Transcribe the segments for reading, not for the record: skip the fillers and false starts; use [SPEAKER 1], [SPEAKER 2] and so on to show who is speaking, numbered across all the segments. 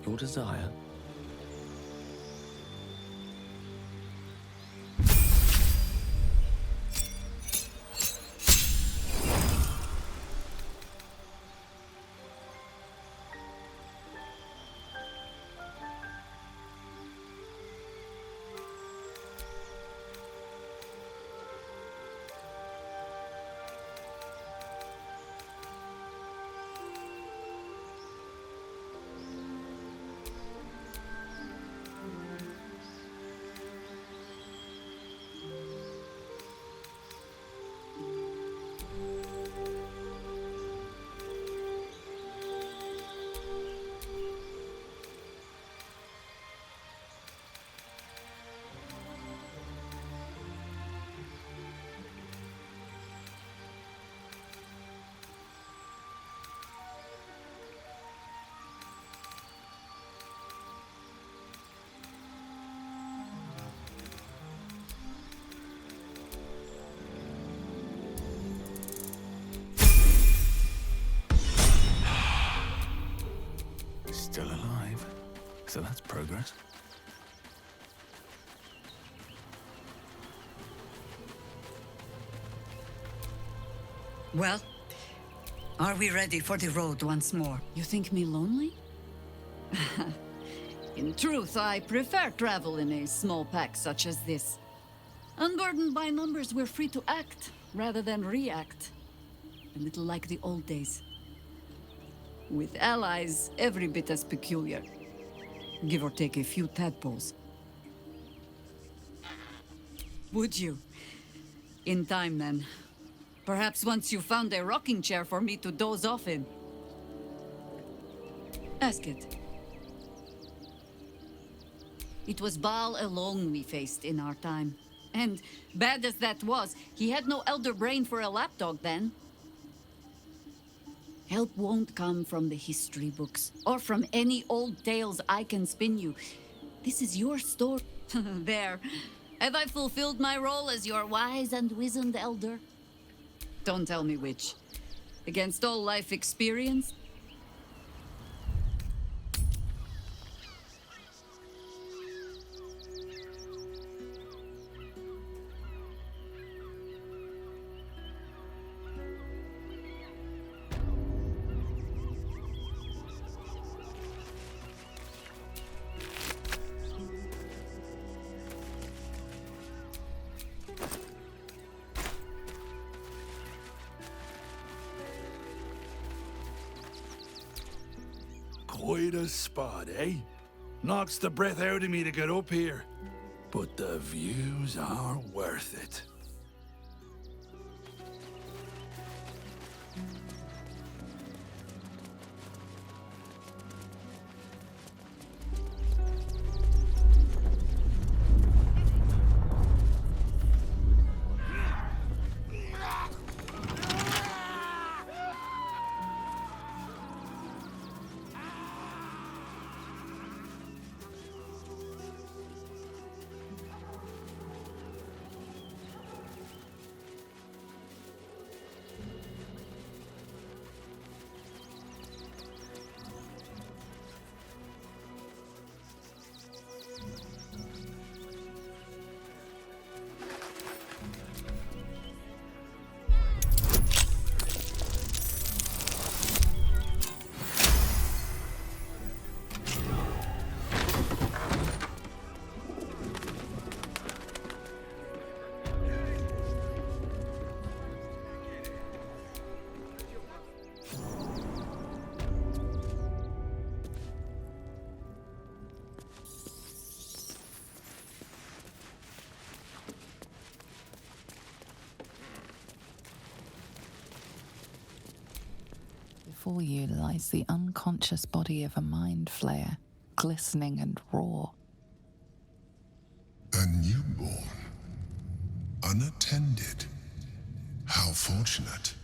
[SPEAKER 1] your desire.
[SPEAKER 2] Still alive, so that's progress.
[SPEAKER 3] Well, are we ready for the road once more?
[SPEAKER 4] You think me lonely? In truth, I prefer travel in a small pack such as this. Unburdened by numbers, we're free to act rather than react. A little like the old days. With allies every bit as peculiar. Give or take a few tadpoles. Would you? In time, then. Perhaps once you found a rocking chair for me to doze off in. Ask it. It was Baal alone we faced in our time. And, bad as that was, he had no elder brain for a lapdog then. Help won't come from the history books, or from any old tales I can spin you. This is your story. There. Have I fulfilled my role as your wise and wizened elder? Don't tell me which. Against all life experience?
[SPEAKER 2] Quite a spot, eh? Knocks the breath out of me to get up here. But the views are worth it.
[SPEAKER 5] Before you lies the unconscious body of a mind flayer, glistening and raw.
[SPEAKER 6] A newborn. Unattended. How fortunate.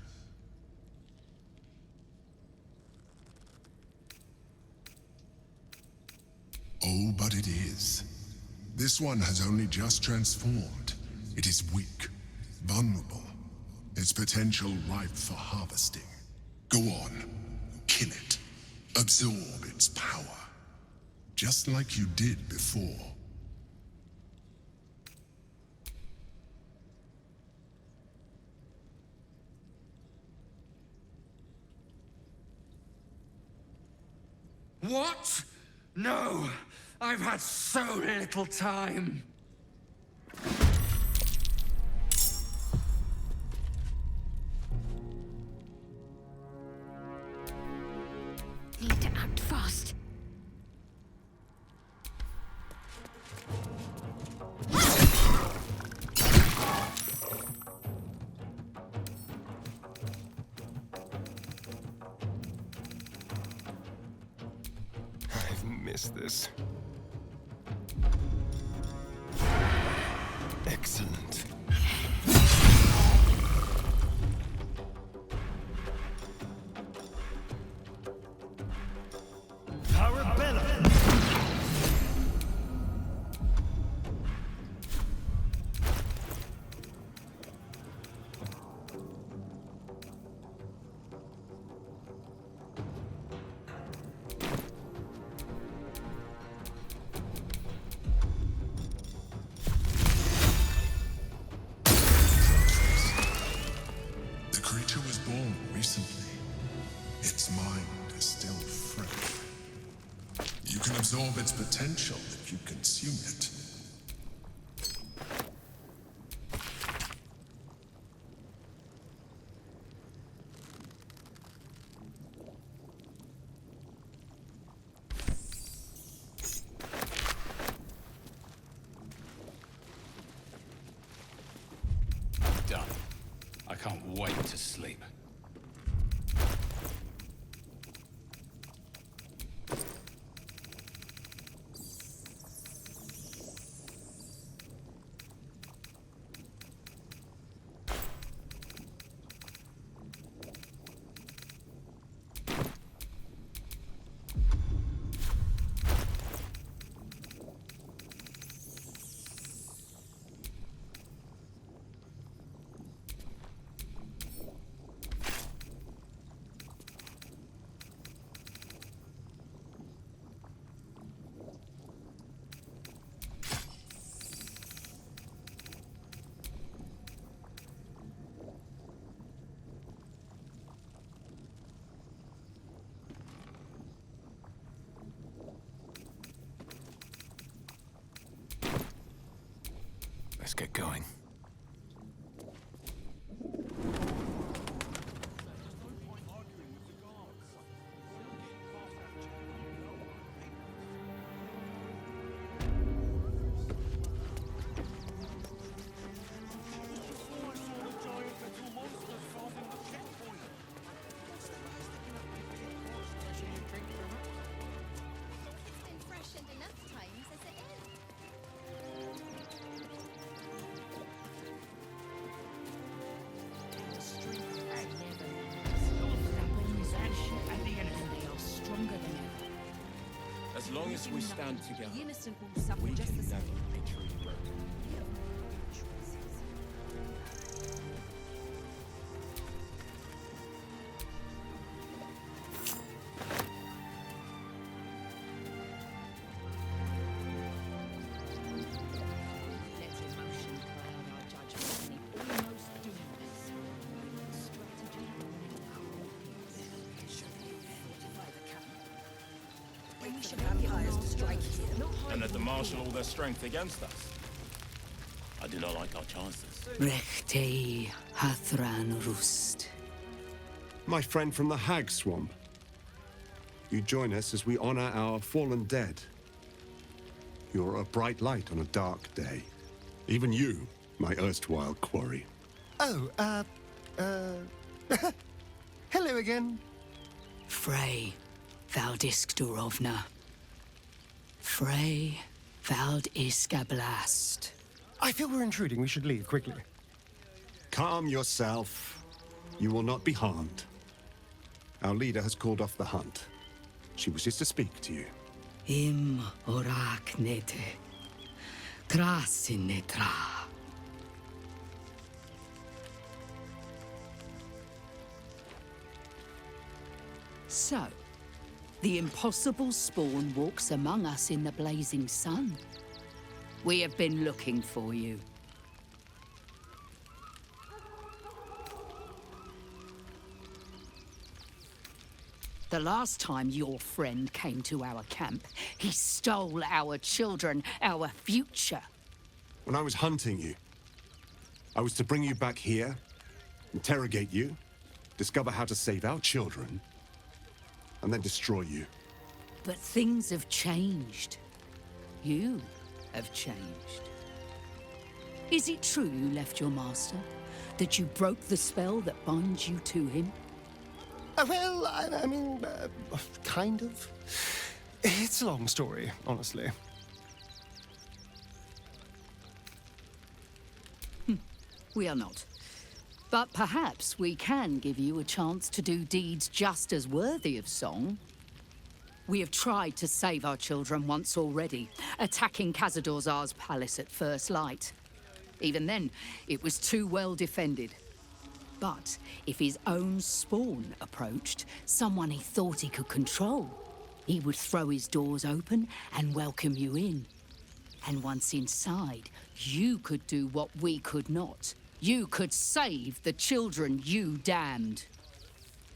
[SPEAKER 6] Oh, but it is. This one has only just transformed. It is weak, vulnerable. Its potential ripe for harvesting. Go on, kill it. Absorb its power. just like you did before.
[SPEAKER 1] What? No! I've had so little time!
[SPEAKER 7] Need to act fast.
[SPEAKER 8] I've missed this. Excellent.
[SPEAKER 2] Arabella!
[SPEAKER 6] The creature was born recently. Its mind is still fresh. You can absorb its potential if you consume it.
[SPEAKER 2] Done. I can't wait to sleep.
[SPEAKER 8] Let's get going.
[SPEAKER 7] It's been freshened enough times as it is.
[SPEAKER 8] As long as we stand together,
[SPEAKER 9] The innocent will suffer
[SPEAKER 8] we
[SPEAKER 9] just
[SPEAKER 8] can
[SPEAKER 9] the
[SPEAKER 8] never
[SPEAKER 9] same.
[SPEAKER 8] be truly broken.
[SPEAKER 9] Let emotion cloud our judgment, and it almost doomed us. Strategy and fortify the camp. Wait for the vampires to strike here.
[SPEAKER 8] And let them marshal all their strength against us. I do not like our chances.
[SPEAKER 3] Rechtei Hathran Rust.
[SPEAKER 10] My friend from the Hag Swamp. You join us as we honor our fallen dead. You're a bright light on a dark day. Even you, my erstwhile quarry.
[SPEAKER 11] Oh, hello again.
[SPEAKER 3] Frey Valdisk Durovna. Frey Valdiskablast.
[SPEAKER 11] I feel we're intruding. We should leave quickly.
[SPEAKER 10] Calm yourself. You will not be harmed. Our leader has called off the hunt. She wishes to speak to you.
[SPEAKER 3] Im orak nete. Trasinetra. So,
[SPEAKER 9] The impossible spawn walks among us in the blazing sun. We have been looking for you. The last time your friend came to our camp, he stole our children, our future.
[SPEAKER 10] When I was hunting you, I was to bring you back here, interrogate you, discover how to save our children, and then destroy you.
[SPEAKER 9] But things have changed. You have changed. Is it true you left your master? That you broke the spell that binds you to him?
[SPEAKER 11] Well, I mean, kind of. It's a long story, honestly.
[SPEAKER 9] We are not. But perhaps we can give you a chance to do deeds just as worthy of song. We have tried to save our children once already, attacking Khazad-dûr's palace at first light. Even then, it was too well defended. But if his own spawn approached, someone he thought he could control, he would throw his doors open and welcome you in. And once inside, you could do what we could not. You could save the children you damned.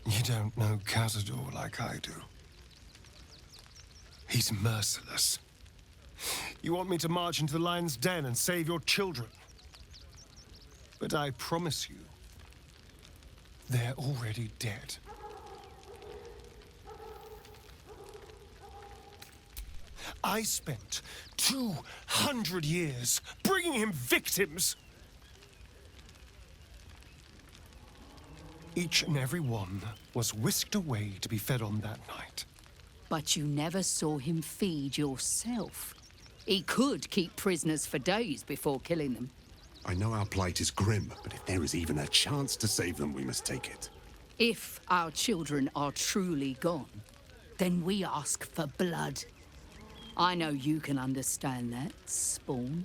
[SPEAKER 11] You don't know Khazad-dûr like I do. He's merciless. You want me to march into the lion's den and save your children? But I promise you, they're already dead. I spent 200 years bringing him victims. Each and every one was whisked away to be fed on that night.
[SPEAKER 9] But you never saw him feed yourself. He could keep prisoners for days before killing them.
[SPEAKER 10] I know our plight is grim, but if there is even a chance to save them, we must take it.
[SPEAKER 9] If our children are truly gone, then we ask for blood. I know you can understand that, Spawn.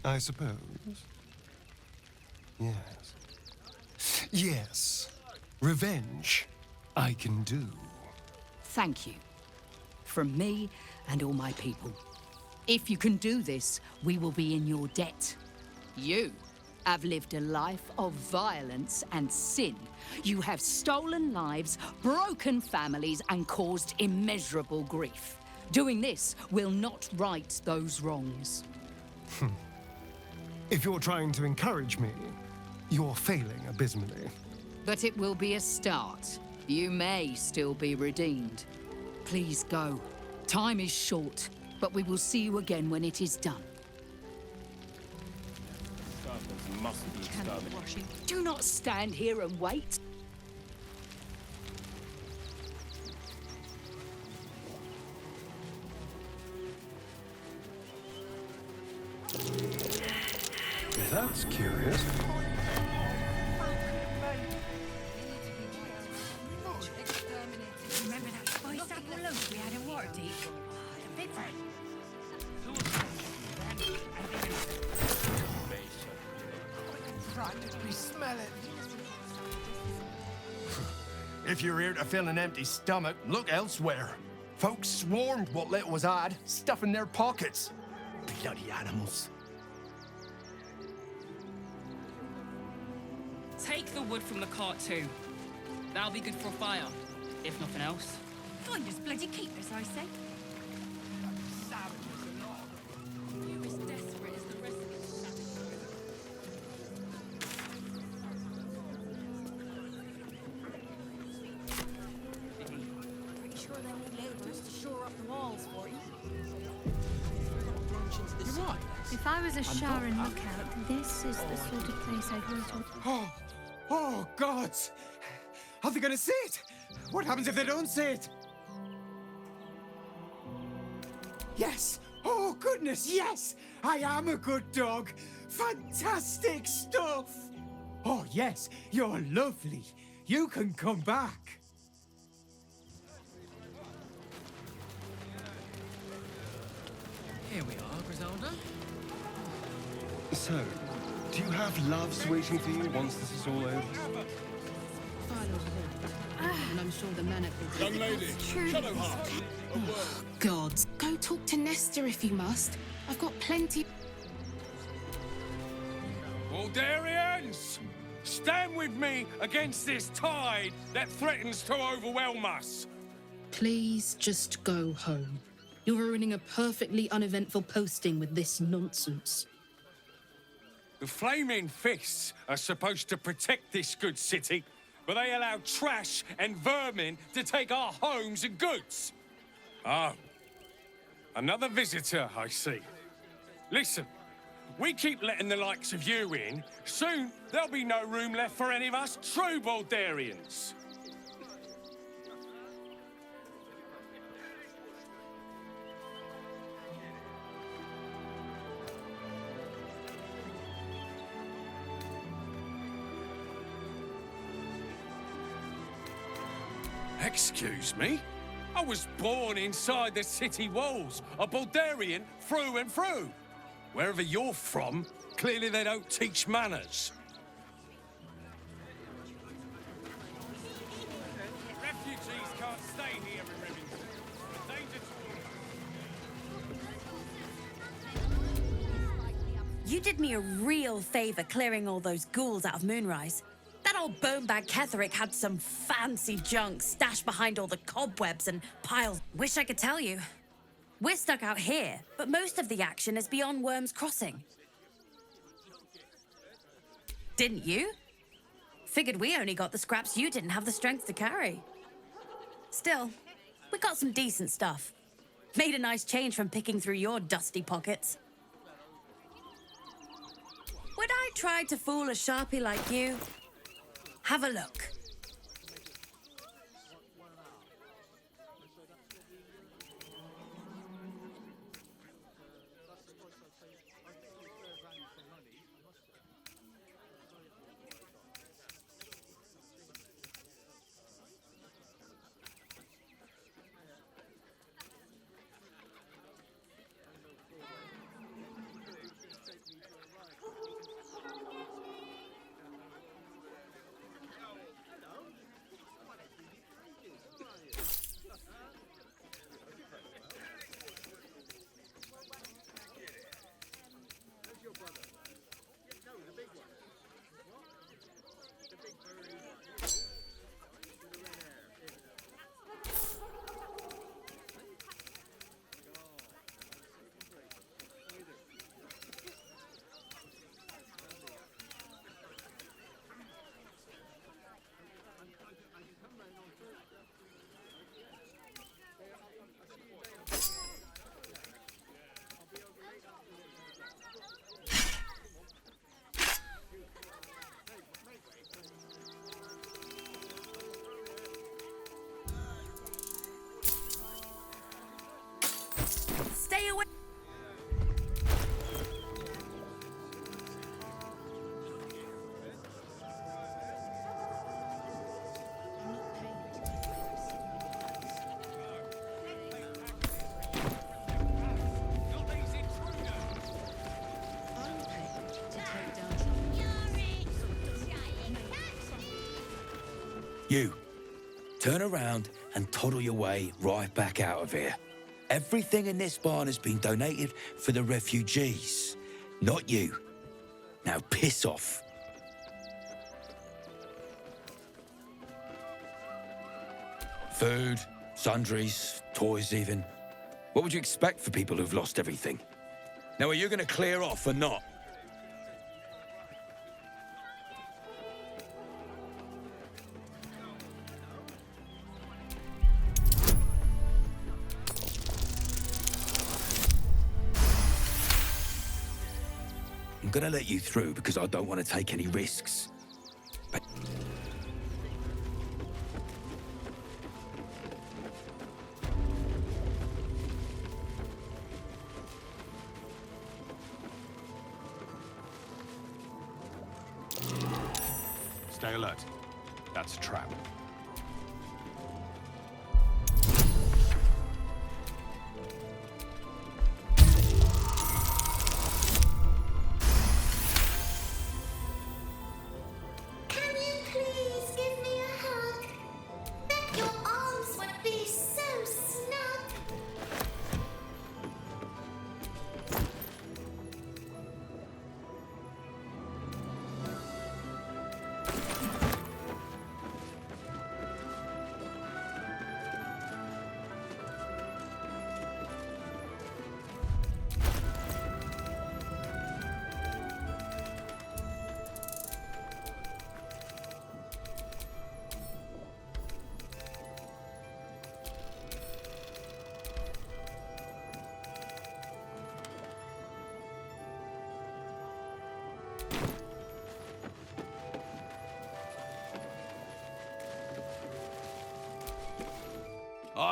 [SPEAKER 11] I suppose. Yes. Yes. Revenge, I can do.
[SPEAKER 9] Thank you. From me and all my people. If you can do this, we will be in your debt. You have lived a life of violence and sin. You have stolen lives, broken families, and caused immeasurable grief. Doing this will not right those wrongs.
[SPEAKER 11] If you're trying to encourage me, you're failing abysmally.
[SPEAKER 9] But it will be a start. You may still be redeemed. Please go. Time is short, but we will see you again when it is done.
[SPEAKER 8] Serpents must be exterminated.
[SPEAKER 9] Do not stand here and wait.
[SPEAKER 11] That's curious.
[SPEAKER 3] Remember that spiced apple loaf we had in Waterdeep? The big one.
[SPEAKER 12] Practically smell it. If you're here to fill an empty stomach, look elsewhere. Folks swarmed what little was had, stuffing their pockets. Bloody animals.
[SPEAKER 13] Take the wood from the cart too. That'll be good for a fire, if nothing else.
[SPEAKER 3] Find us bloody keepers, I say.
[SPEAKER 13] You're as desperate as the rest of us savages.
[SPEAKER 7] Pretty sure they need laborers to shore up the walls for you.
[SPEAKER 1] You're right.
[SPEAKER 14] If I was a Sharon lookout, this is the sort of place I'd want to...
[SPEAKER 12] Oh, gods! Are they gonna see it? What happens if they don't see it? Yes! Oh, goodness, yes! I am a good dog! Fantastic stuff! Oh, yes, you're lovely. You can come back.
[SPEAKER 1] Here we are, Griselda.
[SPEAKER 11] So, Do you have loves waiting for you once this is all over?
[SPEAKER 9] Fine over here. And I'm sure the manacles...
[SPEAKER 6] Young lady, Shadowheart, a word.
[SPEAKER 9] Gods.
[SPEAKER 15] Go talk to Nestor if you must. I've got plenty...
[SPEAKER 8] Baldurians! Stand with me against this tide that threatens to overwhelm us.
[SPEAKER 9] Please just go home. You're ruining a perfectly uneventful posting with this nonsense.
[SPEAKER 8] The Flaming Fists are supposed to protect this good city, but they allow trash and vermin to take our homes and goods. Oh, another visitor, I see. Listen, we keep letting the likes of you in. Soon, there'll be no room left for any of us true Baldurians. Excuse me? I was born inside the city walls, a Baldurian through and through. Wherever you're from, clearly they don't teach manners. Refugees can't stay here in Remington. A danger to...
[SPEAKER 7] You did me a real favor clearing all those ghouls out of Moonrise. That old bonebag Ketherick had some fancy junk stashed behind all the cobwebs and piles. Wish I could tell you. We're stuck out here, but most of the action is beyond Worm's Crossing. Didn't you? Figured we only got the scraps you didn't have the strength to carry. Still, we got some decent stuff. Made a nice change from picking through your dusty pockets. Would I try to fool a sharpie like you? Have a look. Stay away.
[SPEAKER 16] You, turn around and toddle your way right back out of here. Everything in this barn has been donated for the refugees, not you. Now piss off. Food, sundries, toys even. What would you expect for people who've lost everything? Now, are you going to clear off or not? I'm gonna let you through because I don't want to take any risks. But...
[SPEAKER 11] Stay alert. That's a trap.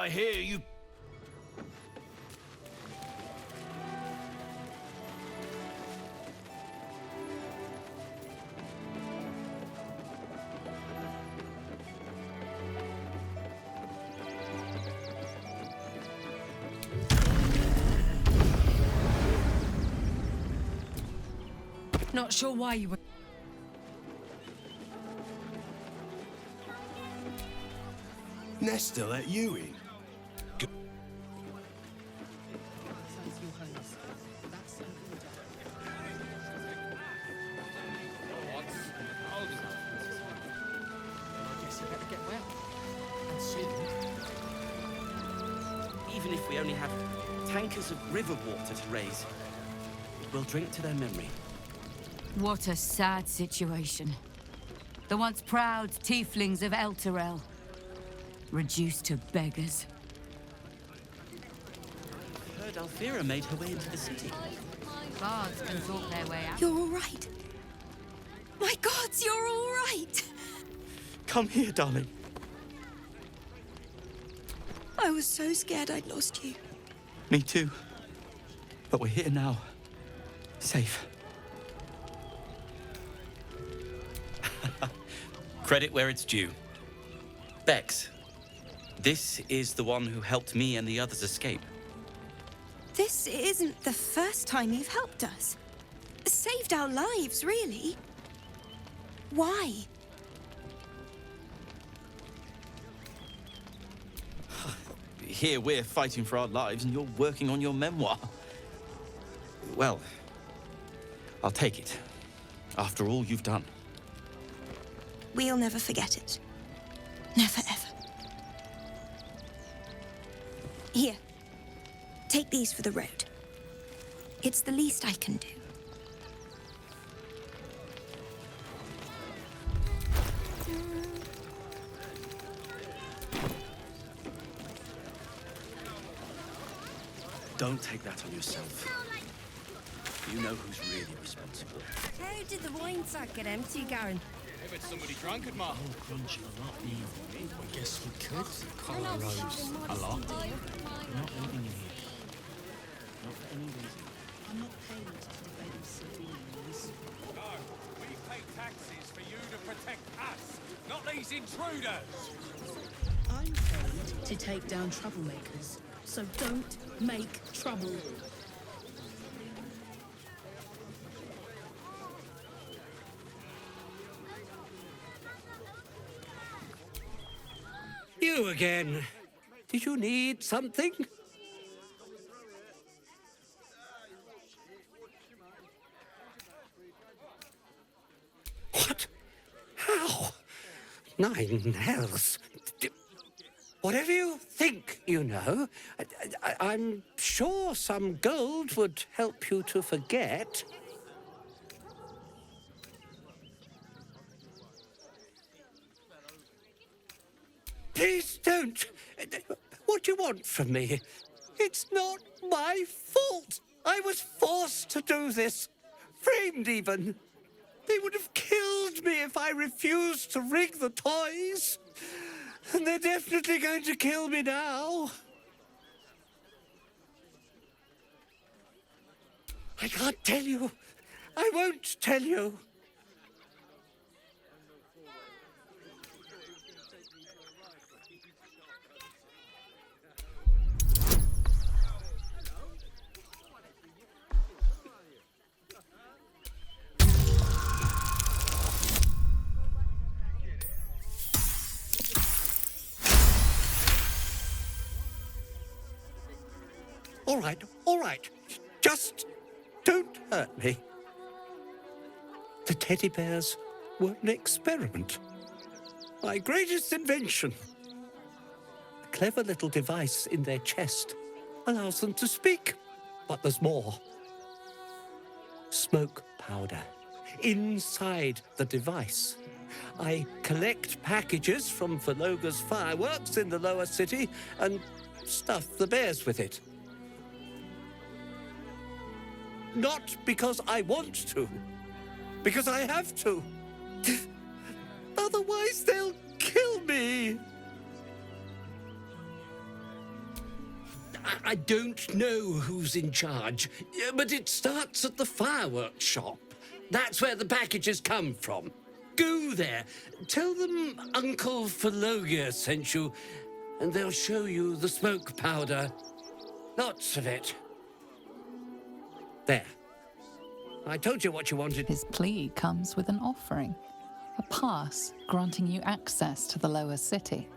[SPEAKER 16] I hear you.
[SPEAKER 7] Not sure why you were...
[SPEAKER 11] Nesta let you in?
[SPEAKER 17] Even if we only have tankers of river water to raise, we'll drink to their memory.
[SPEAKER 3] What a sad situation. The once proud tieflings of Elturel, reduced to beggars.
[SPEAKER 17] I heard Alfira made her way into the city.
[SPEAKER 3] Bards can sort their way out.
[SPEAKER 7] You're all right. My gods, you're all right.
[SPEAKER 17] Come here, darling.
[SPEAKER 7] I was so scared I'd lost you.
[SPEAKER 17] Me too. But we're here now. Safe. Credit where it's due. Bex, this is the one who helped me and the others escape.
[SPEAKER 7] This isn't the first time you've helped us. Saved our lives, really. Why?
[SPEAKER 17] Here we're fighting for our lives and you're working on your memoir. Well, I'll take it. After all you've done.
[SPEAKER 7] We'll never forget it. Never, ever. Here. Take these for the road. It's the least I can do.
[SPEAKER 17] Don't take that on yourself. You know who's really responsible.
[SPEAKER 7] How did the wine sack get empty, Garen?
[SPEAKER 8] If it's somebody drunk at my...
[SPEAKER 11] Oh, Crunchy, a lot evil. I guess we could. Colour Rose. A lot. We're not leaving you here. Not for any reason.
[SPEAKER 13] I'm not paid to defend civilians.
[SPEAKER 8] No, we pay taxes for you to protect us, not these intruders.
[SPEAKER 13] I'm paid to take down troublemakers, so don't make trouble.
[SPEAKER 18] You again. Did you need something? What? How? Nine hells. Whatever you think, you know, I'm sure some gold would help you to forget. Please don't. What do you want from me? It's not my fault. I was forced to do this. Framed even. They would have killed me if I refused to rig the toys. And they're definitely going to kill me now. I can't tell you. I won't tell you. All right. Just don't hurt me. The teddy bears were an experiment. My greatest invention. A clever little device in their chest allows them to speak. But there's more. Smoke powder inside the device. I collect packages from Valoga's fireworks in the lower city and stuff the bears with it. Not because I want to, because I have to. Otherwise, they'll kill me. I don't know who's in charge, but it starts at the fireworks shop. That's where the packages come from. Go there. Tell them Uncle Felogia sent you, and they'll show you the smoke powder. Lots of it. There. I told you what you wanted.
[SPEAKER 5] His plea comes with an offering, a pass granting you access to the lower city.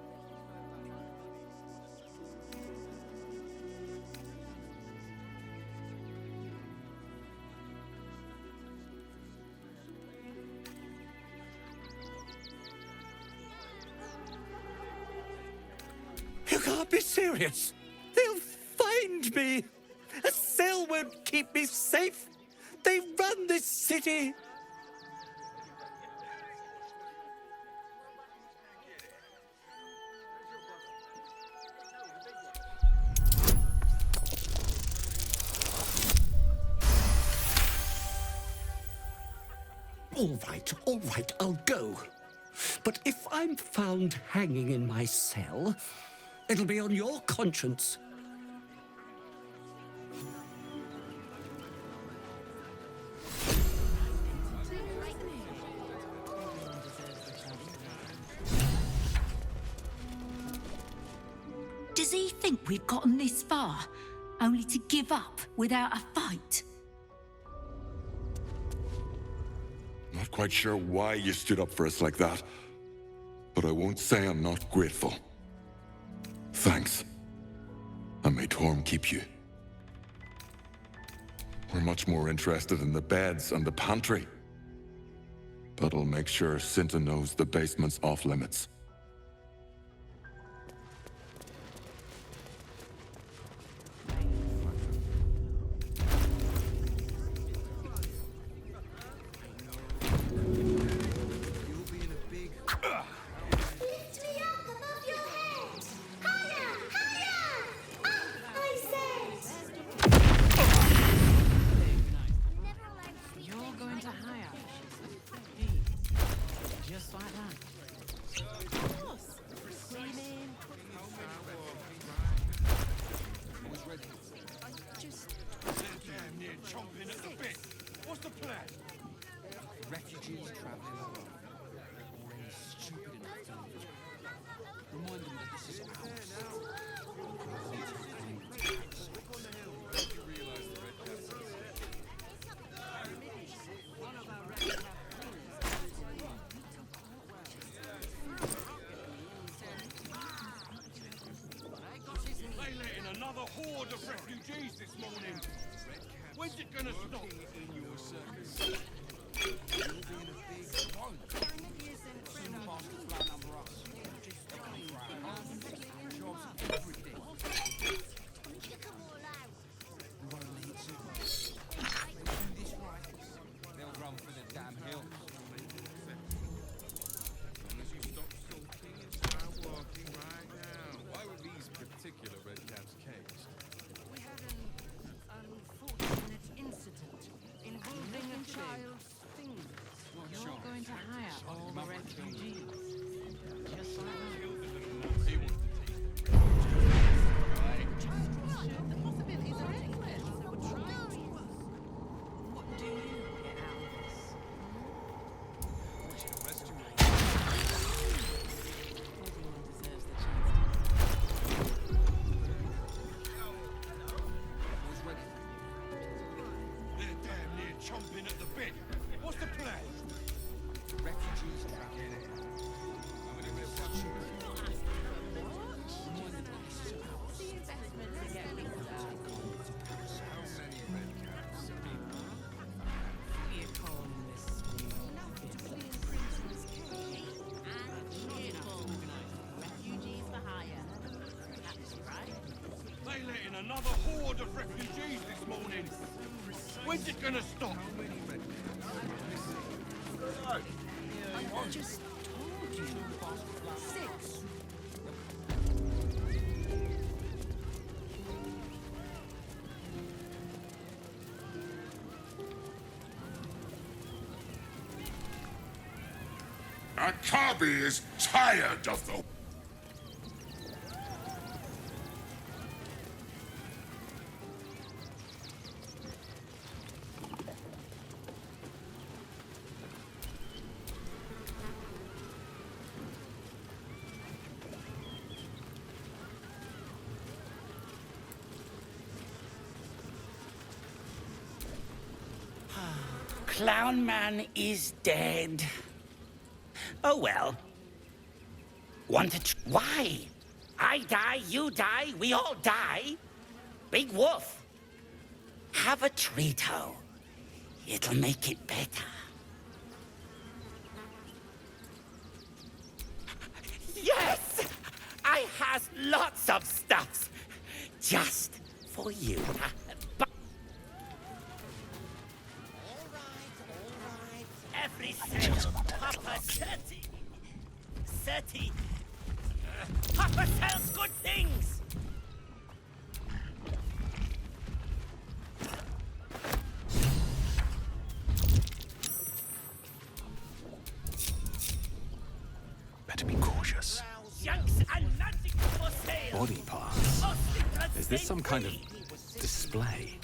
[SPEAKER 18] You can't be serious. They'll find me. A cell won't keep me safe. They run this city. All right, I'll go. But if I'm found hanging in my cell, it'll be on your conscience.
[SPEAKER 3] Does he think we've gotten this far, only to give up without a fight?
[SPEAKER 6] Not quite sure why you stood up for us like that, but I won't say I'm not grateful. Thanks. And may Torm keep you. We're much more interested in the beds and the pantry. That'll make sure Cinta knows the basement's off limits.
[SPEAKER 8] horde of refugees this morning. When's it gonna stop? In your circus. You'll be in a big boat. Soon past the flat number us. Jobs, everything. We won't need to. If they do this right, they'll run for the damn hills. Unless you stop sulking and start walking right now. Why were these particular red caps caged?
[SPEAKER 19] We had an unfortunate incident involving a child's fingers. You're going to hire all the refugees. Just like that. The possibilities are endless. What do you get out of this?
[SPEAKER 8] We should arrest you all.
[SPEAKER 19] Everyone deserves the chance
[SPEAKER 8] Who's ready? They're damn near chomping at the bit. What's the plan? Refugees trapped in it. Nobody will touch you.
[SPEAKER 19] What's the investment to get rid of that?
[SPEAKER 8] How many red caps?
[SPEAKER 19] You call this refugees for hire. That's right.
[SPEAKER 8] They let in another horde of refugees this morning. When's it gonna stop? How many red caps?
[SPEAKER 19] I just told you. 6.
[SPEAKER 6] Akabi is tired of the...
[SPEAKER 18] clown man is dead. Oh well. Want to why? I die, you die, we all die. Big Wolf. Have a treato. It'll make it better. Yes! I has lots of stuffs. Just for you. But every cent, Papa 30. Papa sells good things.
[SPEAKER 20] Better be cautious. Body parts. Is this some kind of display?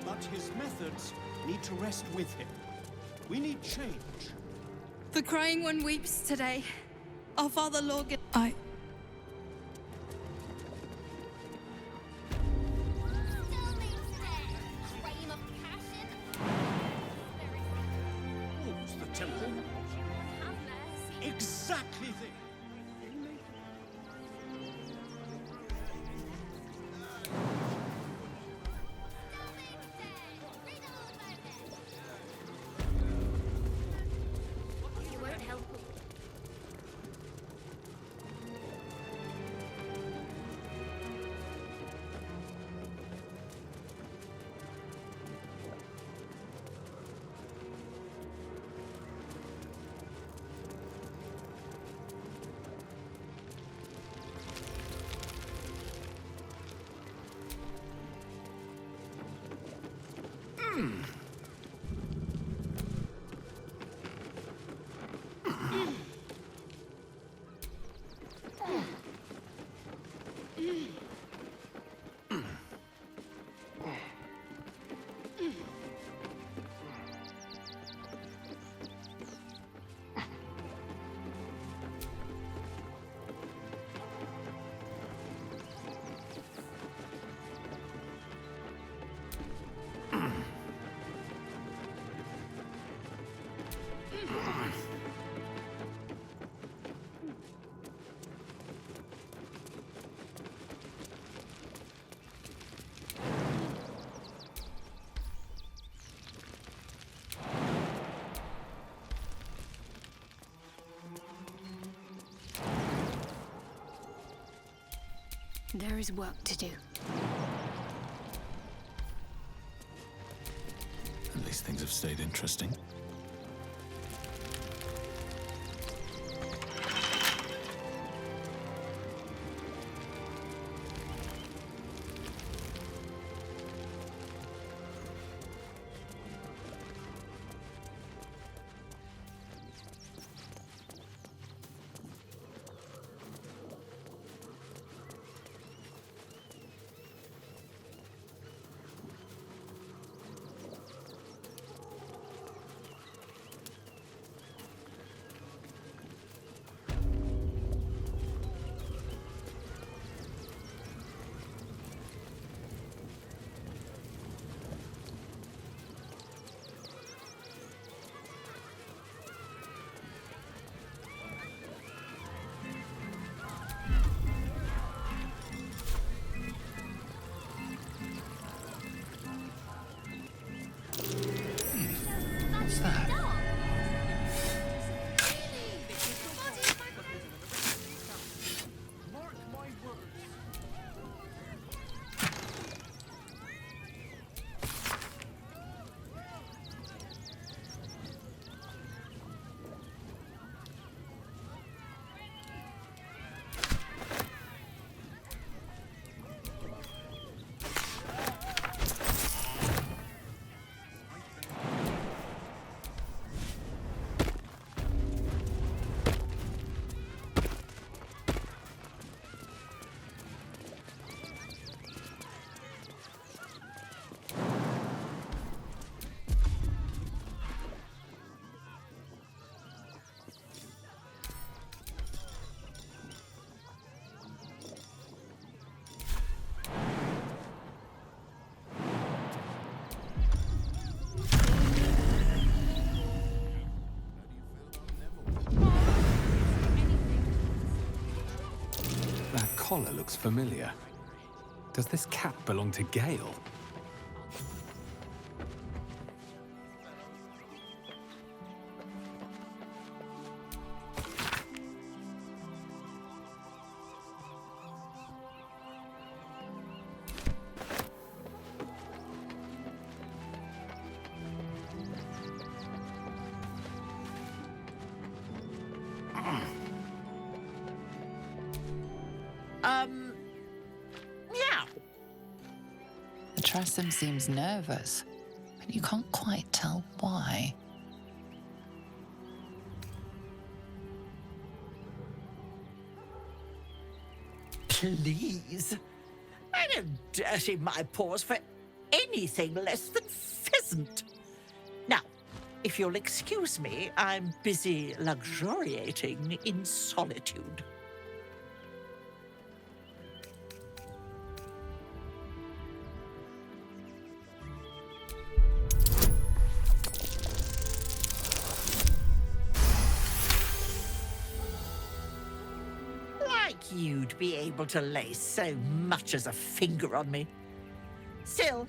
[SPEAKER 21] But his methods need to rest with him. We need change.
[SPEAKER 22] The Crying One weeps today. Our father Lorgan.
[SPEAKER 21] What was the temple? Exactly there.
[SPEAKER 14] There is work to do.
[SPEAKER 20] At least things have stayed interesting. collar looks familiar. Does this cap belong to Gale?
[SPEAKER 7] Meow.
[SPEAKER 5] The Tressum seems nervous, but you can't quite tell why.
[SPEAKER 2] Please. I don't dirty my paws for anything less than pheasant. Now, if you'll excuse me, I'm busy luxuriating in solitude. Like you'd be able to lay so much as a finger on me. Still,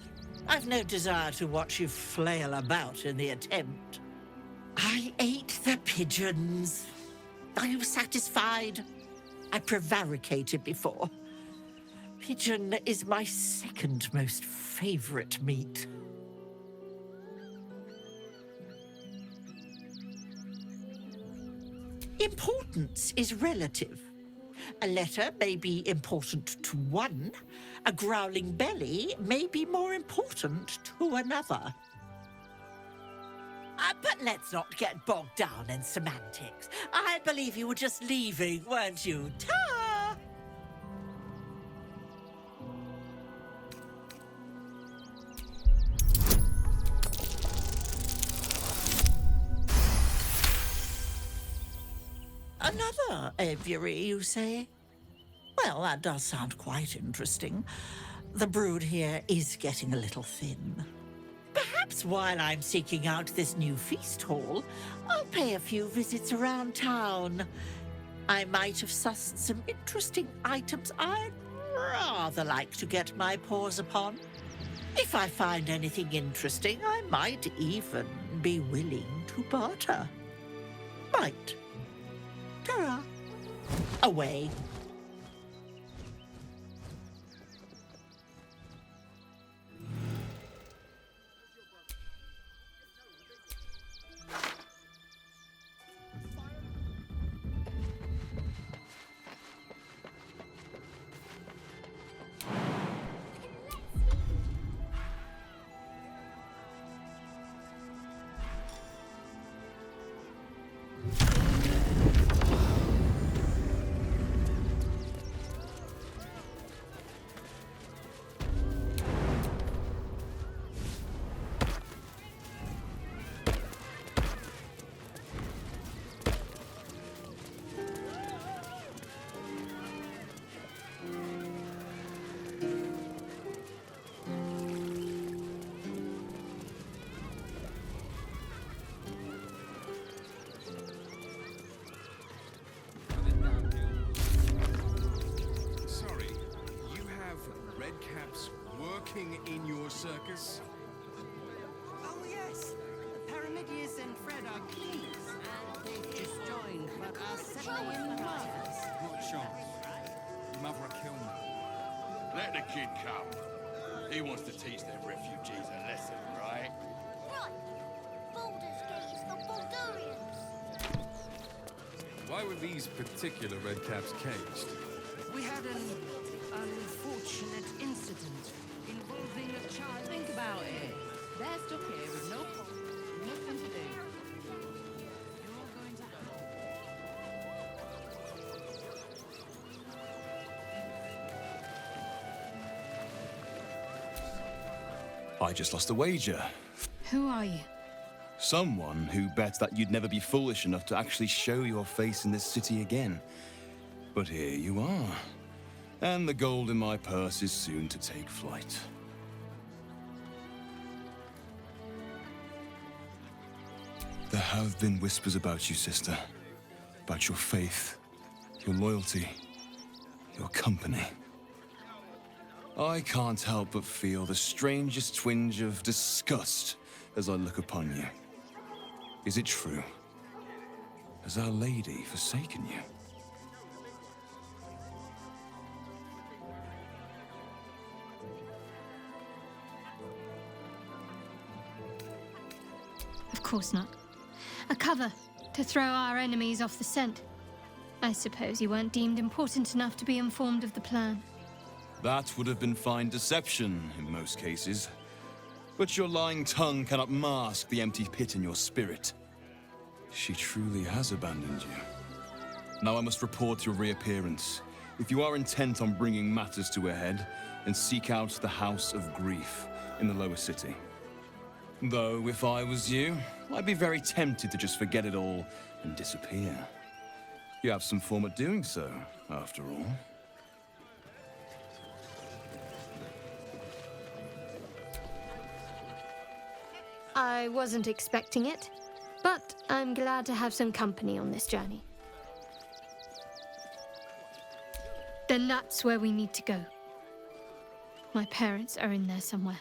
[SPEAKER 2] I've no desire to watch you flail about in the attempt. I ate the pigeons. Are you satisfied? I prevaricated before. Pigeon is my second most favorite meat. Importance is relative. A letter may be important to one. A growling belly may be more important to another. But let's not get bogged down in semantics. I believe you were just leaving, weren't you? Ta! Another aviary, you say? Well, that does sound quite interesting. The brood here is getting a little thin. Perhaps while I'm seeking out this new feast hall, I'll pay a few visits around town. I might have sussed some interesting items I'd rather like to get my paws upon. If I find anything interesting, I might even be willing to barter. Might. Ta-ra. Away.
[SPEAKER 21] In your circus?
[SPEAKER 19] Oh, yes. Paramidius and Fred are cleaners, and they've just joined, but are settling in drivers.
[SPEAKER 21] Not a chance. Mother will kill me.
[SPEAKER 4] Let the kid come. He wants to teach them refugees a lesson, right?
[SPEAKER 23] Right. Baldur's Gate is for Baldurians.
[SPEAKER 21] Why were these particular redcaps caged?
[SPEAKER 19] We had an unfortunate incident involving a child.
[SPEAKER 13] Think about it. They're stuck here with no nothing to do.
[SPEAKER 19] You're going to
[SPEAKER 24] I just lost a wager.
[SPEAKER 14] Who are you?
[SPEAKER 24] Someone who bet that you'd never be foolish enough to actually show your face in this city again. But here you are. And the gold in my purse is soon to take flight. There have been whispers about you, sister. About your faith, your loyalty, your company. I can't help but feel the strangest twinge of disgust as I look upon you. Is it true? Has Our Lady forsaken you?
[SPEAKER 14] Of course not. A cover to throw our enemies off the scent. I suppose you weren't deemed important enough to be informed of the plan.
[SPEAKER 24] That would have been fine deception in most cases. But your lying tongue cannot mask the empty pit in your spirit. She truly has abandoned you. Now I must report your reappearance. If you are intent on bringing matters to a head, then seek out the House of Grief in the lower city. Though, if I was you, I'd be very tempted to just forget it all and disappear. You have some form at doing so, after all.
[SPEAKER 14] I wasn't expecting it, but I'm glad to have some company on this journey. Then that's where we need to go. My parents are in there somewhere.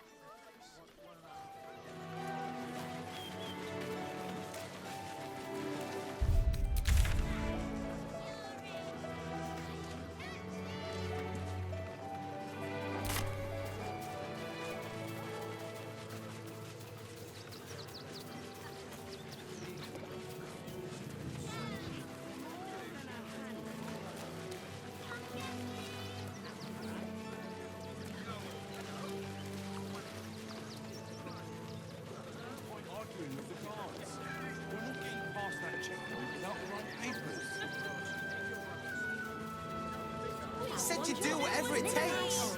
[SPEAKER 1] Said you'd do whatever it takes.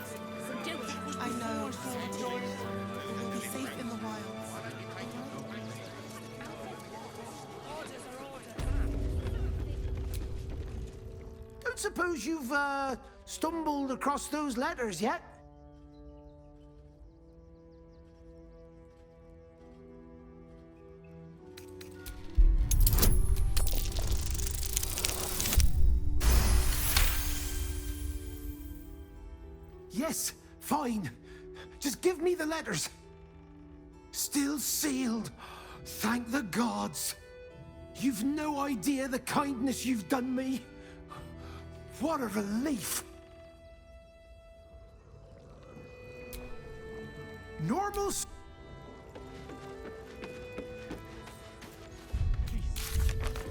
[SPEAKER 1] I know. We'll be safe in the wilds.
[SPEAKER 10] Don't suppose you've, stumbled across those letters yet? Yes, fine. Just give me the letters. Still sealed. Thank the gods. You've no idea the kindness you've done me. What a relief. Normal.
[SPEAKER 21] Please,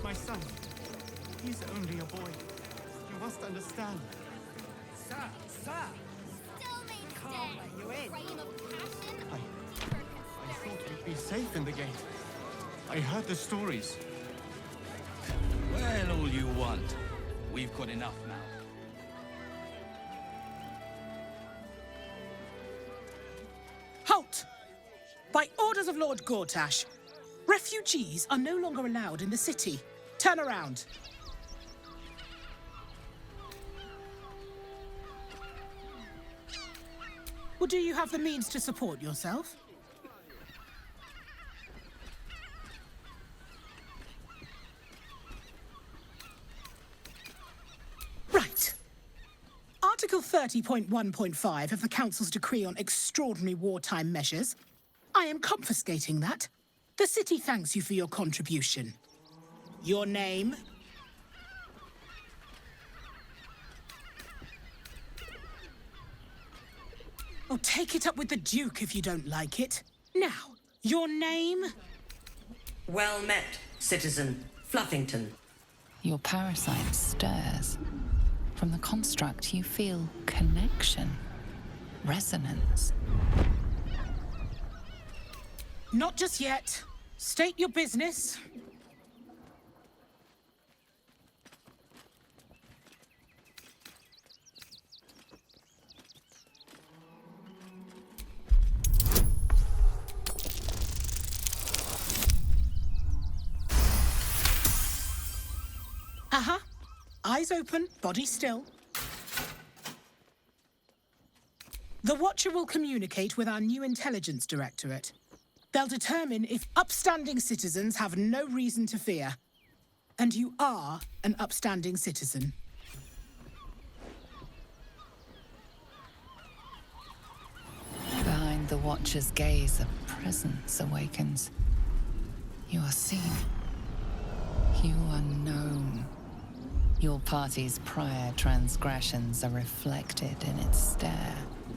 [SPEAKER 21] my son. He's only a boy. You must understand.
[SPEAKER 1] Sir, sir.
[SPEAKER 23] Can't
[SPEAKER 1] let you in.
[SPEAKER 21] I thought you'd be safe in the gate. I heard the stories.
[SPEAKER 12] Well, all you want. We've got enough now.
[SPEAKER 15] Halt! By orders of Lord Gortash, refugees are no longer allowed in the city. Turn around. Or do you have the means to support yourself? Right. Article 30.1.5 of the Council's Decree on Extraordinary Wartime Measures. I am confiscating that. The city thanks you for your contribution. Your name? Oh, take it up with the Duke if you don't like it. Now, your name?
[SPEAKER 25] Well met, citizen Fluffington.
[SPEAKER 5] Your parasite stirs. From the construct, you feel connection, resonance.
[SPEAKER 15] Not just yet. State your business. Eyes open, body still. The Watcher will communicate with our new intelligence directorate. They'll determine if upstanding citizens have no reason to fear. And you are an upstanding citizen.
[SPEAKER 5] the Watcher's gaze, a presence awakens. You are seen. You are known. Your party's prior transgressions are reflected in its stare,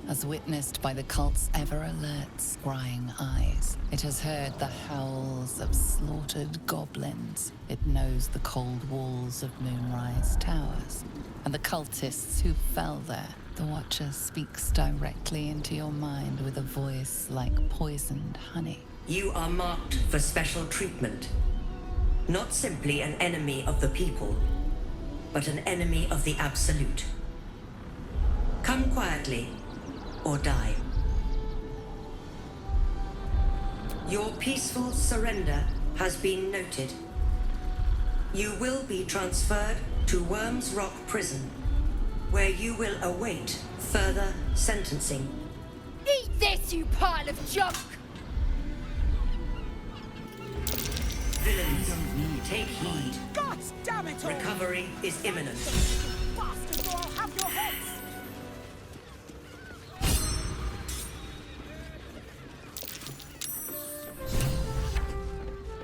[SPEAKER 5] as witnessed by the cult's ever-alert, scrying eyes. It has heard the howls of slaughtered goblins. It knows the cold walls of Moonrise Towers, and the cultists who fell there. The Watcher speaks directly into your mind with a voice like poisoned honey.
[SPEAKER 25] You are marked for special treatment. Not simply an enemy of the people, but an enemy of the Absolute. Come quietly, or die. Your peaceful surrender has been noted. You will be transferred to Worms Rock Prison, where you will await further sentencing.
[SPEAKER 22] Eat this, you pile of junk!
[SPEAKER 25] Villains, take heed.
[SPEAKER 15] God damn it all!
[SPEAKER 25] Recovery is imminent.
[SPEAKER 15] Bastards, or I'll have your heads!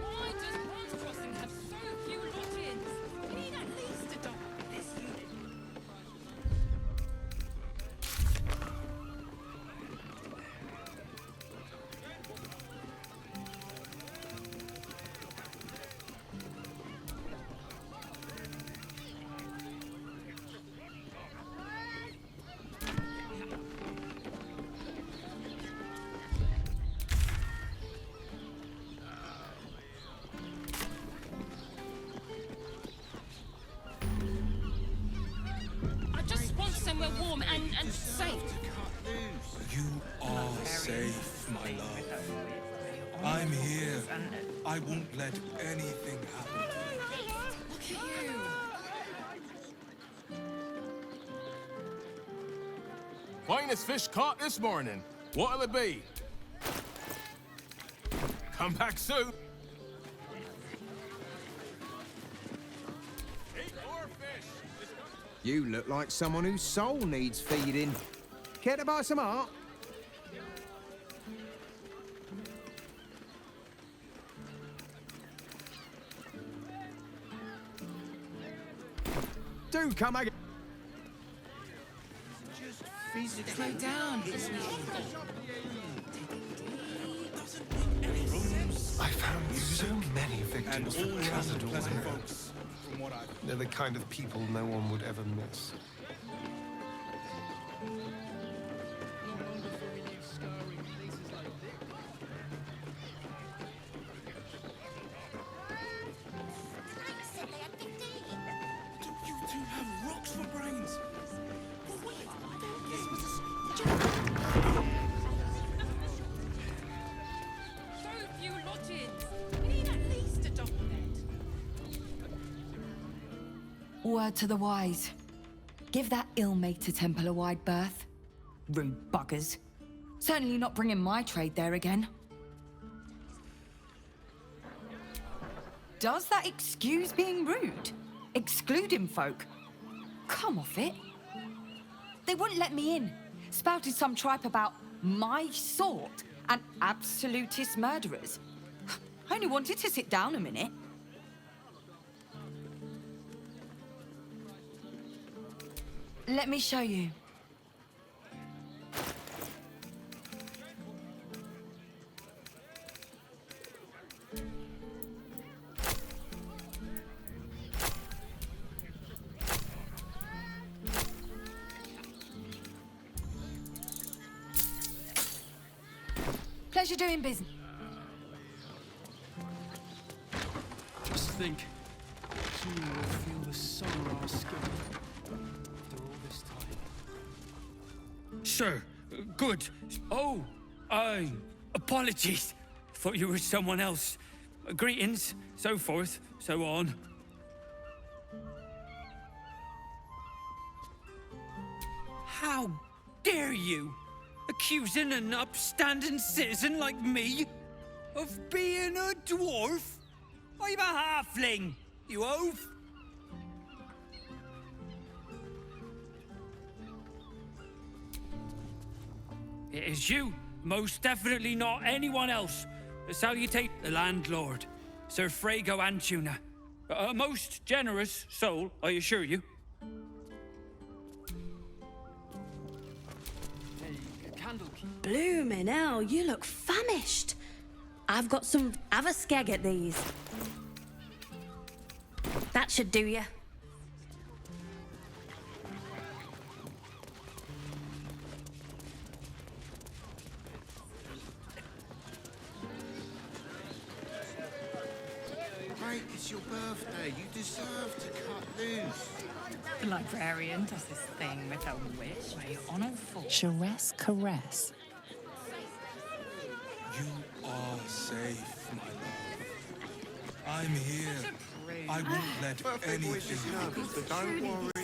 [SPEAKER 22] Why does Bronze Crossing have so few lock-ins? We need at least a double this unit. I just want somewhere warm and safe.
[SPEAKER 3] You are safe, my love. I'm here. I won't let anything happen to you.
[SPEAKER 22] Look at you.
[SPEAKER 9] Finest fish caught this morning. What'll it be? Come back soon.
[SPEAKER 11] You look like someone whose soul needs feeding. Care to buy some art? Do come again.
[SPEAKER 1] Just physically down.
[SPEAKER 10] I found so many victims from Cazador here. They're the kind of people no one would ever miss.
[SPEAKER 1] You two have rocks for brains.
[SPEAKER 22] So few lock-ins. We need at least a double bed.
[SPEAKER 16] Word to the wise. Give that ill-mated temple a wide berth. Rude buggers. Certainly not bringing my trade there again. Does that excuse being rude? Excluding folk? Come off it. They wouldn't let me in. Spouted some tripe about my sort and absolutist murderers. I only wanted to sit down a minute. Let me show you. Pleasure doing business.
[SPEAKER 12] Just think, soon we'll feel the sun on our skin after all this time.
[SPEAKER 8] Sir, good. Oh, apologies. Thought you were someone else. Greetings, so forth, so on. How dare you? Accusing an upstanding citizen like me of being a dwarf? I'm a halfling, you oaf. It is you
[SPEAKER 12] Most definitely not anyone else. Salutate the landlord, Sir Frago Antuna. A most generous soul, I assure you.
[SPEAKER 6] Bloomin' hell, you look famished. I've got some. Have a skeg at these. That should do you.
[SPEAKER 7] Mate, it's your birthday. You deserve to cut loose.
[SPEAKER 5] The librarian does this thing with a witch where you're on all fours. Charess caress.
[SPEAKER 3] You are safe, my love. I'm here. I won't let anything happen.
[SPEAKER 7] But don't worry.